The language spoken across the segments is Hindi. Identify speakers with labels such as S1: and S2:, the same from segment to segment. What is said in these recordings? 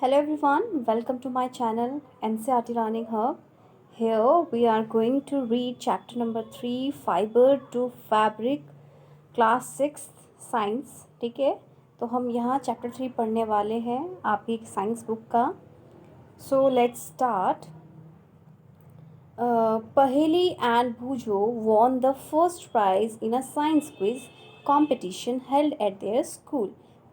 S1: Hello everyone, welcome to my channel NCRT Learning Hub. Here we are going to read chapter number 3 Fiber to Fabric class 6 Science. ठीक है, तो हम यहाँ चैप्टर 3 पढ़ने वाले हैं आपकी एक साइंस बुक का. So let's start. Paheli and Bujo won the first prize in a science quiz competition held at their school.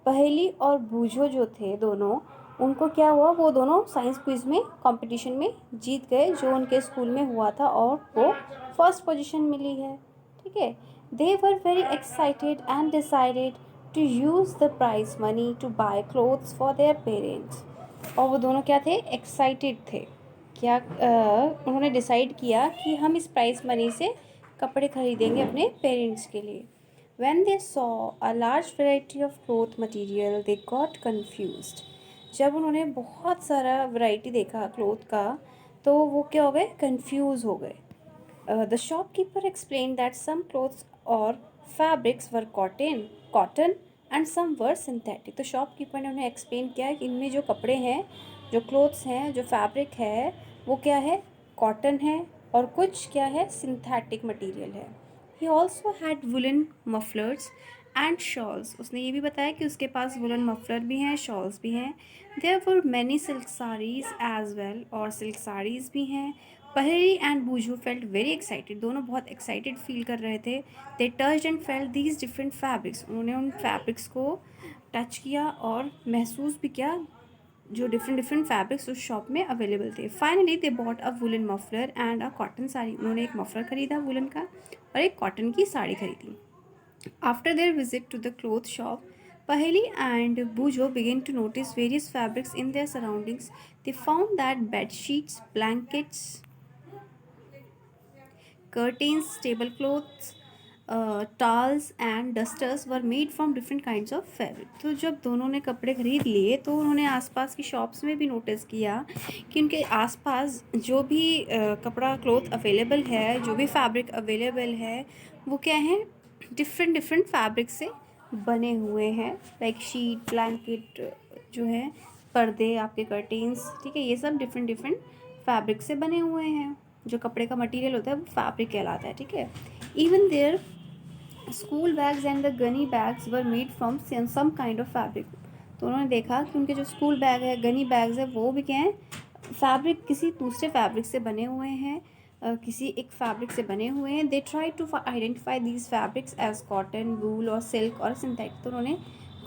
S1: पहेली और बूझो जो थे दोनों, उनको क्या हुआ, वो दोनों साइंस क्विज में कंपटीशन में जीत गए जो उनके स्कूल में हुआ था और वो फर्स्ट पोजीशन मिली है. ठीक है. They were very excited and decided to use the prize money to buy clothes for their parents. और वो दोनों क्या थे, एक्साइटेड थे. क्या उन्होंने डिसाइड किया कि हम इस प्राइस मनी से कपड़े खरीदेंगे अपने पेरेंट्स के लिए. When they saw a large variety of cloth material, they got confused. जब उन्होंने बहुत सारा वैरायटी देखा क्लोथ का तो वो क्या हो गए, कंफ्यूज हो गए. The shopkeeper explained that some clothes or fabrics were cotton and some were synthetic. तो शॉपकीपर ने उन्हें एक्सप्लेन किया कि इनमें जो कपड़े हैं, जो क्लोथ्स हैं, जो फैब्रिक है, वो क्या है, कॉटन है और कुछ क्या है, सिंथेटिक मटेरियल है. He also had woolen mufflers and shawls. उसने ये भी बताया कि उसके पास वुलन मफलर भी हैं, शॉल्स भी हैं. There were many silk sarees as well, और सिल्क साड़ीज़ भी हैं. पहेली एंड बूझू फेल्ट वेरी एक्साइटेड. दोनों बहुत एक्साइटेड फील कर रहे थे. They touched and felt these different fabrics. उन्होंने उन फैब्रिक्स को टच किया और महसूस भी किया जो डिफरेंट फैब्रिक्स उस शॉप में अवेलेबल थे. Finally they bought a woollen muffler and a cotton sari. उन्होंने एक मफलर खरीदा वुलन का और एक कॉटन की साड़ी खरीदी. After their visit to the cloth shop, Paheli and Bujo began to notice various fabrics in their surroundings. They found that bed sheets, blankets, curtains, tablecloths, towels and dusters were made from different kinds of fabric. तो जब दोनों ने कपड़े खरीद लिए तो उन्होंने आसपास की शॉप्स में भी नोटिस किया कि उनके आसपास जो भी कपड़ा क्लोथ अवेलेबल है, जो भी फैब्रिक अवेलेबल है, वो क्या है, डिफरेंट फैब्रिक से बने हुए हैं. लाइक शीट, ब्लैंकेट जो है, पर्दे, आपके कर्टेन्स, ठीक है, ये सब डिफरेंट फैब्रिक से बने हुए हैं. जो कपड़े का मटेरियल होता है वो फैब्रिक कहलाता है. ठीक है. Even their school bags and the gunny bags were made from some kind of fabric. तो उन्होंने देखा कि उनके जो स्कूल बैग है, गनी बैग्स है, वो भी क्या है, फैब्रिक, किसी दूसरे फैब्रिक से बने हुए हैं, किसी एक फैब्रिक से बने हुए हैं. They try to identify these fabrics as cotton, wool और सिल्क और सिंथेटिक. तो उन्होंने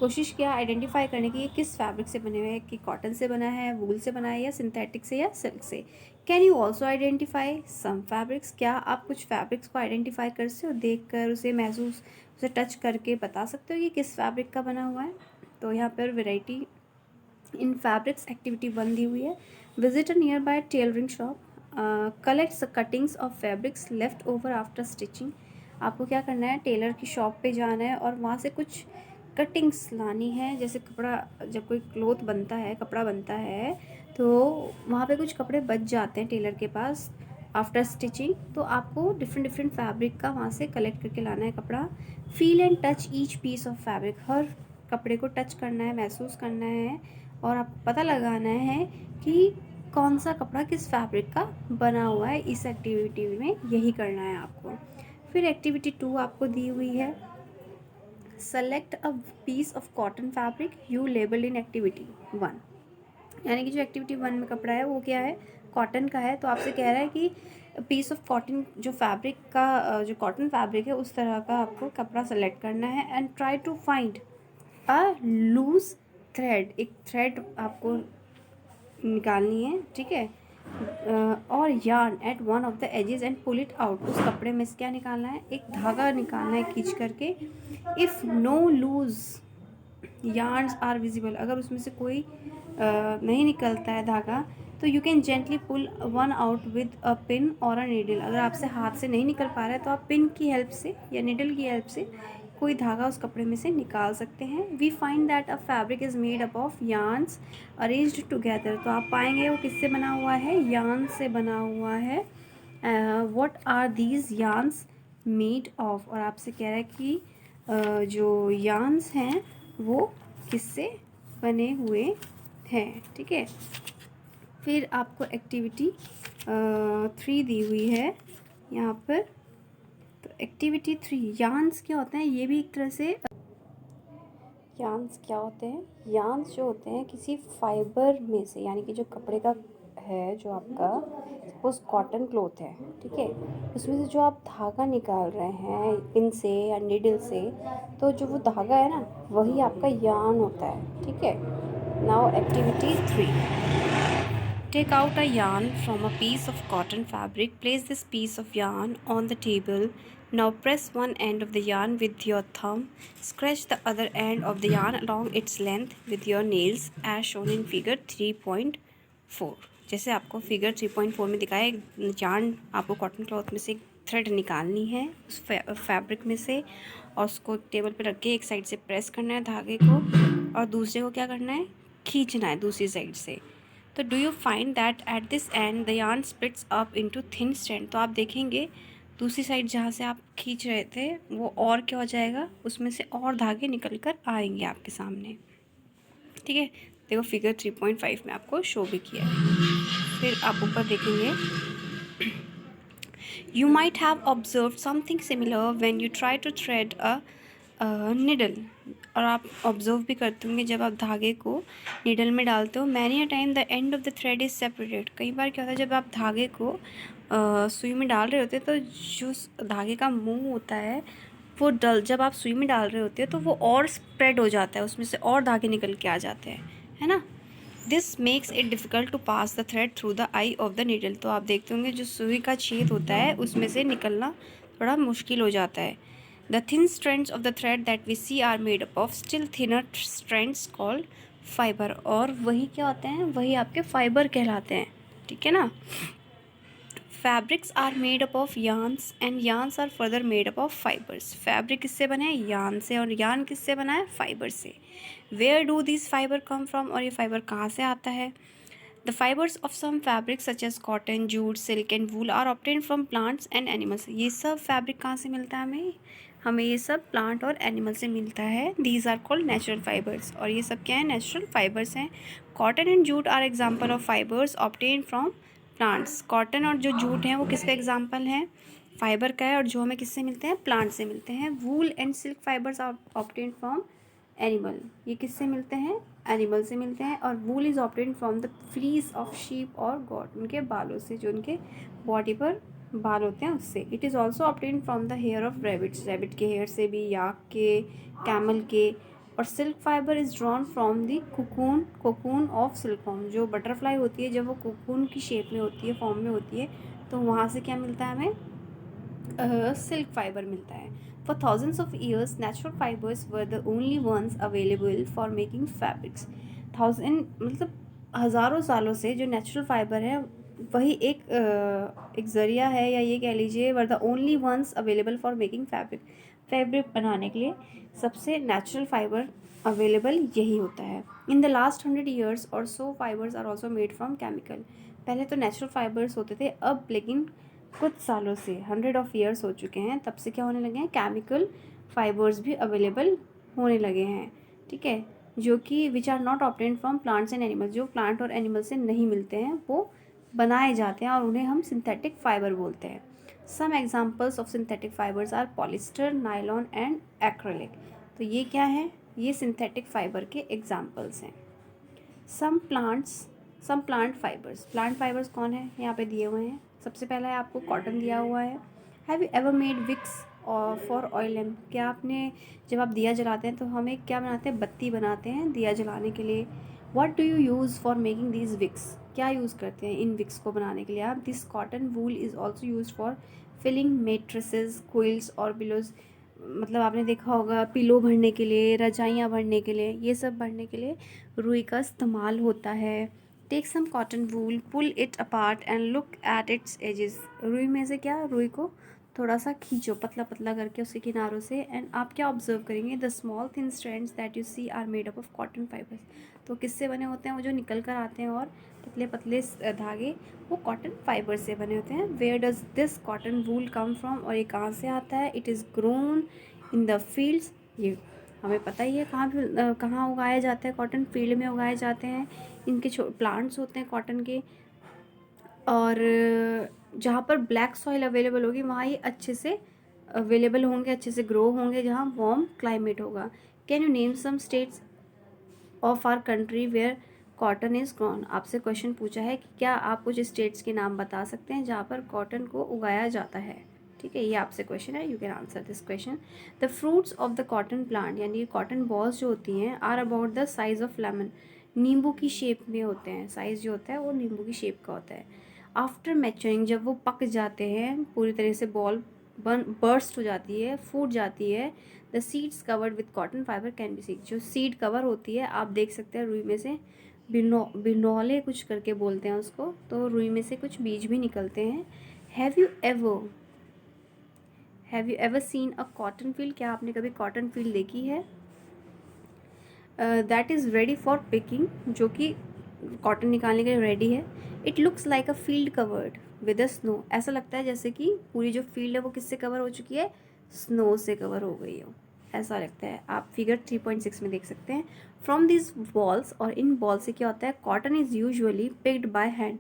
S1: कोशिश किया आइडेंटिफाई करने की ये किस फैब्रिक से बने हुए हैं, कि कॉटन से बना है, वूल से बना है, या सिंथेटिक से, या सिल्क से. Can you also identify some fabrics. क्या आप कुछ फैब्रिक्स को आइडेंटिफाई कर सकते हो, देख कर उसे महसूस, उसे टच करके बता सकते हो कि किस फैब्रिक का बना हुआ है. तो यहाँ पर वेराइटी इन फैब्रिक्स एक्टिविटी 1 दी हुई है. Visit a near by tailoring shop, collect cuttings of fabrics left over after stitching. आपको क्या करना है, टेलर की शॉप पे जाना है और वहाँ से कुछ कटिंग्स लानी है. जैसे कपड़ा, जब कोई क्लोथ बनता है, कपड़ा बनता है, तो वहाँ पे कुछ कपड़े बच जाते हैं टेलर के पास आफ्टर स्टिचिंग. तो आपको डिफरेंट फैब्रिक का वहाँ से कलेक्ट करके लाना है कपड़ा. Feel and touch each piece of fabric. हर कपड़े को टच करना है, महसूस करना है और आपको पता लगाना है कि कौन सा कपड़ा किस फैब्रिक का बना हुआ है. इस एक्टिविटी में यही करना है आपको. फिर एक्टिविटी 2 आपको दी हुई है. Select a piece of cotton fabric you label in activity 1. यानी कि जो एक्टिविटी 1 में कपड़ा है वो क्या है, कॉटन का है. तो आपसे कह रहा है कि पीस ऑफ कॉटन, जो फैब्रिक का, जो कॉटन फैब्रिक है, उस तरह का आपको कपड़ा सेलेक्ट करना है. And try to find a loose thread. एक थ्रेड आपको निकालनी है. ठीक है. और yarn at one of the edges and pull it out. उस कपड़े में से क्या निकालना है, एक धागा निकालना है खींच करके. If no loose yarns are visible. अगर उसमें से कोई नहीं निकलता है धागा, तो you can gently pull one out with a pin और अ नीडल. अगर आपसे हाथ से नहीं निकल पा रहा है तो आप पिन की हेल्प से या नीडल की हेल्प से कोई धागा उस कपड़े में से निकाल सकते हैं. We find that a fabric is made up of yarns arranged together. तो आप पाएंगे वो किससे बना हुआ है, यार्न से बना हुआ है. What are these yarns made of. और आपसे कह रहा है कि जो यार्न्स हैं वो किससे बने हुए है, ठीक है। फिर आपको एक्टिविटी 3 दी हुई है यहाँ पर। तो एक्टिविटी 3 यार्न्स क्या होते हैं, ये भी एक तरह से यार्न्स क्या होते हैं, यार्न्स जो होते हैं किसी फाइबर में से, यानी कि जो कपड़े का है, जो आपका सपोज कॉटन क्लॉथ है, ठीक है, उसमें से जो आप धागा निकाल रहे हैं पिन से या नीडल से, तो जो वो धागा है ना वही आपका यार्न होता है, ठीक है। Now activity 3, take out a yarn from a piece of cotton fabric. Place this piece of yarn on the table. Now press one end of the yarn with your thumb. Scratch the other end of the yarn along its length with your nails as shown in figure 3.4। जैसे आपको फिगर 3.4 में दिखाया, एक yarn आपको कॉटन क्लॉथ में से एक थ्रेड निकालनी है उस फैब्रिक में से, और उसको टेबल पे रख के एक साइड से प्रेस करना है धागे को, और दूसरे को क्या करना है, खींचना है दूसरी साइड से। तो do you find that at this and the yarn splits up into thin strand. तो आप देखेंगे दूसरी साइड जहाँ से आप खींच रहे थे वो और क्या हो जाएगा, उसमें से और धागे निकल कर आएंगे आपके सामने, ठीक है। देखो फिगर 3.5 में आपको शो भी किया है। फिर आप ऊपर देखेंगे, You might have observed something similar when you try to thread a needle. और आप ऑब्जर्व भी करते होंगे जब आप धागे को निडल में डालते हो, many a time the end of the thread is separated. कई बार क्या होता है जब आप धागे को सुई में डाल रहे होते हैं तो जो धागे का मुंह होता है वो जब आप सुई में डाल रहे होते हैं तो वो और स्प्रेड हो जाता है, उसमें से और धागे निकल के आ जाते हैं, है ना। This makes it difficult to pass the thread through the eye of the needle. तो आप देखते होंगे जो सुई का छेद होता है उसमें से निकलना थोड़ा मुश्किल हो जाता है। The thin strands of the thread that we see are made up of still thinner strands called fibre. और वही क्या होते हैं, वही आपके फाइबर कहलाते हैं, ठीक है ना। Fabrics are made up of yarns and yarns are further made up of fibres. Fabric किससे बना है, यार्न से, और यार्न किससे बना है, फाइबर से। Where do this fibre come from, और ये फाइबर कहाँ से आता है। The fibres of some fabrics such as cotton, jute, silk and wool are obtain from plants and animals. ये सब फैब्रिक कहाँ से मिलता है हमें, हमें ये सब प्लांट और एनिमल से मिलता है। These are called natural fibres, और ये सब क्या है, नेचुरल फाइबर्स हैं। Cotton and jute are example of fibres obtain from plants. Cotton और जो जूट हैं वो किसका एग्जाम्पल है, फाइबर का है, और जो हमें किससे मिलते हैं, प्लांट से मिलते हैं। Wool and silk fibres are obtain from animal, ये किससे मिलते हैं, एनिमल से मिलते हैं। और wool is obtain from the fleece of sheep और गॉट, उनके बालों से, जो उनके बॉडी पर बाल होते हैं उससे। It is also obtain from the hair of rabbits, rabbit के हेयर से भी, याक के, कैमल के। और silk fibre is drawn from the cocoon of silkworm. जो बटरफ्लाई होती है जब वो कोकून की शेप में होती है, फॉर्म में होती है, तो वहाँ से क्या मिलता है हमें, सिल्क फाइबर मिलता है। For thousands of years, natural fibers were the only ones available for making fabrics. मतलब हज़ारों सालों से जो नेचुरल फाइबर है वही एक ज़रिया है, या ये कह लीजिए were the only ones available for making fabric बनाने के लिए सबसे नेचुरल फाइबर अवेलेबल यही होता है। इन द लास्ट 100 years और so fibres are also made from chemical. पहले तो नेचुरल फाइबर्स होते थे, अब लेकिन कुछ सालों से 100 of years हो चुके हैं, तब से क्या होने लगे हैं, केमिकल फाइबर्स भी अवेलेबल होने लगे हैं, ठीक है, जो कि which are not obtained from plants and animals. जो प्लांट और एनिमल से नहीं मिलते हैं वो बनाए जाते हैं और उन्हें हम सिंथेटिक फाइबर बोलते हैं। Some examples of synthetic fibres are polyester, nylon and acrylic. तो ये क्या है, ये सिंथेटिक फाइबर के एग्जाम्पल्स हैं। सम प्लांट फाइबर्स कौन है, यहाँ पे दिए हुए हैं। सबसे पहला है आपको कॉटन दिया हुआ है। Have you ever made wicks for oil lamp. क्या आपने, जब आप दिया जलाते हैं तो हम एक क्या बनाते हैं, बत्ती बनाते हैं दिया जलाने के लिए। What do you use for making these wicks. क्या यूज़ करते हैं इन विक्स को बनाने के लिए आप। This cotton wool is also use for filling mattresses, quilts और पिलोज। मतलब आपने देखा होगा पिलो भरने के लिए, रजाइयाँ भरने के लिए, ये सब भरने के लिए रुई का इस्तेमाल होता है। Take some cotton wool, pull it apart and look at its edges. रुई में से क्या, रुई को थोड़ा सा खींचो पतला पतला करके उसके किनारों से, एंड आप क्या ऑब्जर्व करेंगे, the small thin strands that you see are made up of cotton fibres. तो किससे बने होते हैं वो, जो निकल कर आते हैं, और पतले पतले धागे वो कॉटन फाइबर से बने होते हैं। Where does this cotton wool come from, और ये कहाँ से आता है, it is grown in the fields. ये हमें पता ही है कहाँ उगाया जाता है कॉटन, फील्ड में उगाए जाते हैं। इनके प्लांट्स होते हैं कॉटन के, और जहाँ पर ब्लैक सॉइल अवेलेबल होगी वहाँ ये अच्छे से अवेलेबल होंगे, अच्छे से ग्रो होंगे जहाँ वार्म क्लाइमेट होगा। Can you name some states of our country where cotton is grown? आपसे क्वेश्चन पूछा है कि क्या आप कुछ स्टेट्स के नाम बता सकते हैं जहाँ पर कॉटन को उगाया जाता है। ठीक है, ये आपसे क्वेश्चन है, you can answer this question. The fruits of the cotton plant, यानी कॉटन बॉल्स जो होती हैं, are about the size of lemon, नींबू की शेप में होते हैं। साइज़ जो होता है वो नींबू की शेप का होता है। आफ्टर मैच्योरिंग, जब वो पक जाते हैं पूरी तरह से, बॉल बर्स्ट हो जाती है, फूट जाती है, the seeds covered with cotton fibre can be see. जो सीड कवर होती है, आप देख सकते हैं रुई में से बिनौले कुछ करके बोलते हैं उसको, तो रुई में से कुछ बीज भी निकलते हैं। Have you ever seen a cotton field? क्या आपने कभी कॉटन फील्ड देखी है? That is ready for picking, जो कि कॉटन निकालने के लिए रेडी है। It looks like a field covered with a snow, ऐसा लगता है जैसे कि पूरी जो फील्ड है वो किससे कवर हो चुकी है? स्नो से कवर हो गई हो, ऐसा लगता है। आप फिगर 3.6 में देख सकते हैं। फ्रॉम दिस बॉल्स, और इन बॉल से क्या होता है? Cotton is usually picked by hand.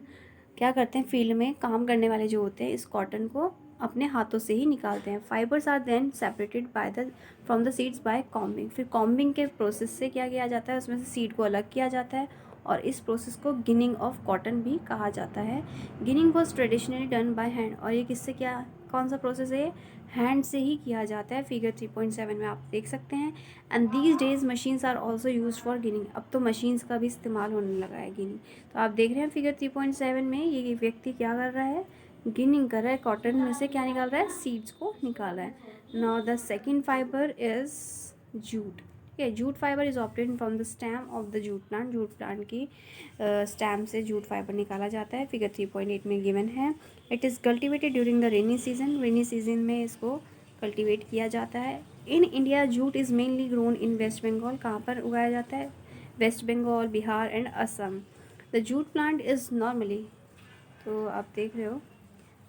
S1: क्या करते हैं फील्ड में काम करने वाले जो होते हैं, इस कॉटन को अपने हाथों से ही निकालते हैं। Fibres are then separated by the from the seeds by combing. फिर कॉम्बिंग के प्रोसेस से क्या किया जाता है? उसमें से सीड को अलग किया जाता है, और इस प्रोसेस को गिनिंग ऑफ कॉटन भी कहा जाता है। Ginning was traditionally done by hand, और ये किससे, क्या कौन सा प्रोसेस है? हैंड से ही किया जाता है। फिगर 3.7 में आप देख सकते हैं। And these days machines are also use for ginning. अब तो मशीन्स का भी इस्तेमाल होने लगा है गिनिंग। तो आप देख रहे हैं फिगर 3.7 में ये व्यक्ति क्या कर रहा है? गिनिंग कर रहा है, कॉटन में से क्या निकाल रहा है? सीड्स को निकाल रहा है। Now the second fibre is jute. ठीक है, jute fibre is obtain from the stem of the jute plant. Jute plant की स्टेम से जूट फाइबर निकाला जाता है। फिगर 3.8 में गिवन है। It is cultivated during the rainy season. Rainy season में इसको कल्टिवेट किया जाता है। In India jute is mainly grown in West Bengal. कहाँ पर उगाया जाता है? West Bengal, Bihar and Assam. The jute plant is normally, तो आप देख रहे हो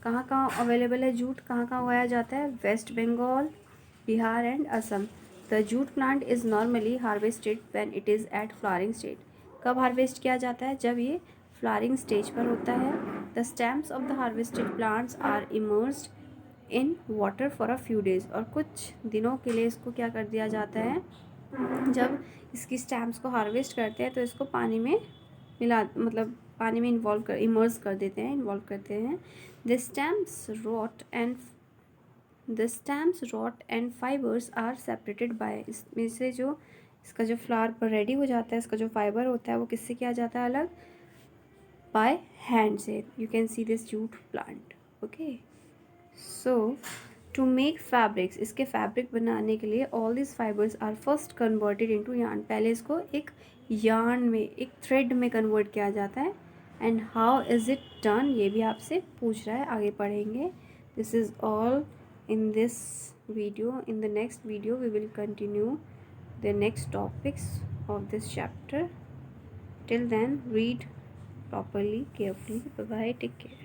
S1: कहाँ कहाँ अवेलेबल है जूट, कहाँ कहाँ उगाया जाता है? West Bengal, Bihar and Assam. The jute plant is normally harvested when it is at flowering stage. कब हार्वेस्ट किया जाता है? जब ये फ्लावरिंग स्टेज पर होता है। The stems of the harvested plants are immersed in water for a few days. और कुछ दिनों के लिए इसको क्या कर दिया जाता है? जब इसकी स्टेम्स को हार्वेस्ट करते हैं तो इसको पानी में मतलब पानी में इमर्स कर देते हैं, इन्वॉल्व करते हैं। The stems rot and fibres are separated by. इसमें से जो इसका जो फ्लावर पर रेडी हो जाता है, इसका जो फाइबर होता है वो किससे किया जाता है अलग? बाय हैंड से। You can see this jute plant. Okay, so to make fabrics, इसके फैब्रिक बनाने के लिए all this fibres are first converted into yarn. पहले इसको एक यार्न में, एक थ्रेड में कन्वर्ट किया जाता है। And how is it done, ये भी आपसे पूछ रहा है, आगे पढ़ेंगे। This is all in this video. In the next video we will continue the next topics of this chapter. Till then, read properly, carefully. Bye bye, take care.